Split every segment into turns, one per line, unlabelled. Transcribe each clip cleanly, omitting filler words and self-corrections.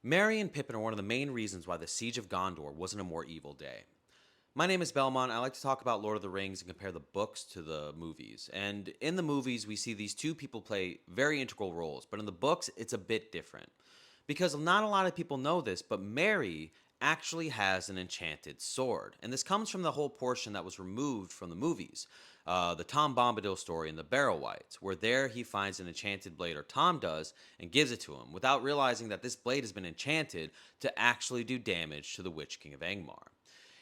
Merry and Pippin are one of the main reasons why the Siege of Gondor wasn't a more evil day. My name is Belmont. I like to talk about Lord of the Rings and compare the books to the movies. And in the movies, we see these two people play very integral roles, but in the books, it's a bit different. Because not a lot of people know this, but Merry actually has an enchanted sword. And this comes from the whole portion that was removed from the movies. The Tom Bombadil story in the Barrow-wights, where there he finds an enchanted blade, or Tom does, and gives it to him, without realizing that this blade has been enchanted to actually do damage to the Witch King of Angmar.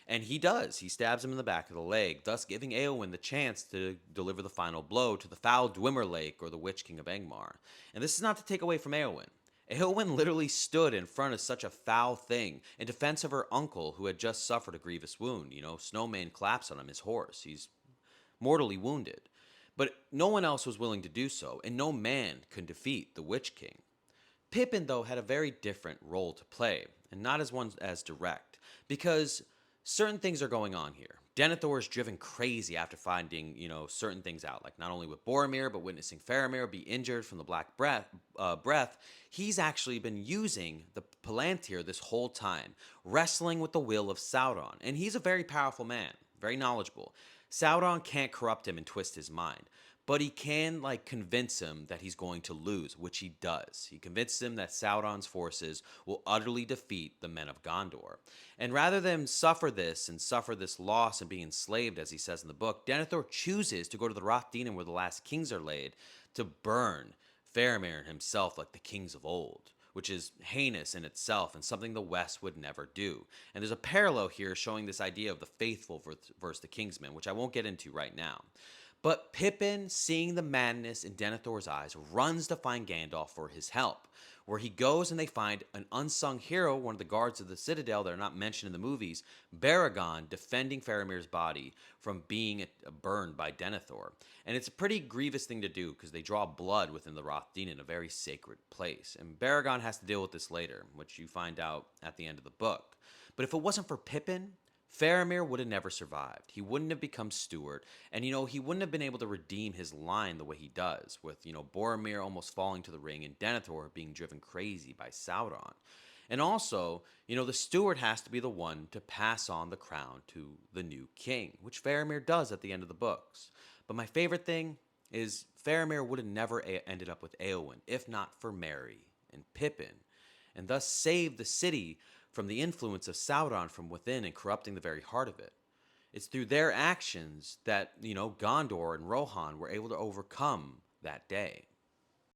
And he does. He stabs him in the back of the leg, thus giving Eowyn the chance to deliver the final blow to the foul Dwemer Lake, or the Witch King of Angmar. And this is not to take away from Eowyn. Eowyn literally stood in front of such a foul thing in defense of her uncle who had just suffered a grievous wound. Snowman claps on him, his horse. He's mortally wounded. But no one else was willing to do so, and no man could defeat the Witch King. Pippin, though, had a very different role to play, and not as one as direct, because certain things are going on here. Denethor is driven crazy after finding, certain things out, like not only with Boromir, but witnessing Faramir be injured from the Black Breath. He's actually been using the Palantir this whole time, wrestling with the will of Sauron, and he's a very powerful man, very knowledgeable. Sauron can't corrupt him and twist his mind, but he can convince him that he's going to lose, which he does. He convinces him that Sauron's forces will utterly defeat the men of Gondor. And rather than suffer this loss and be enslaved, as he says in the book, Denethor chooses to go to the Roth Dinan where the last kings are laid to burn Faramir himself like the kings of old, which is heinous in itself and something the West would never do. And there's a parallel here showing this idea of the faithful versus the Kingsmen, which I won't get into right now. But Pippin, seeing the madness in Denethor's eyes, runs to find Gandalf for his help, where he goes and they find an unsung hero, one of the guards of the Citadel that are not mentioned in the movies, Baragon, defending Faramir's body from being burned by Denethor. And it's a pretty grievous thing to do because they draw blood within the Roth Dinan, a very sacred place. And Baragon has to deal with this later, which you find out at the end of the book. But if it wasn't for Pippin, Faramir would have never survived. He wouldn't have become steward, and he wouldn't have been able to redeem his line the way he does, with Boromir almost falling to the ring and Denethor being driven crazy by Sauron. And also, the steward has to be the one to pass on the crown to the new king, which Faramir does at the end of the books. But my favorite thing is Faramir would have never ended up with Eowyn if not for Merry and Pippin, and thus saved the city from the influence of Sauron from within and corrupting the very heart of it. It's through their actions that, Gondor and Rohan were able to overcome that day.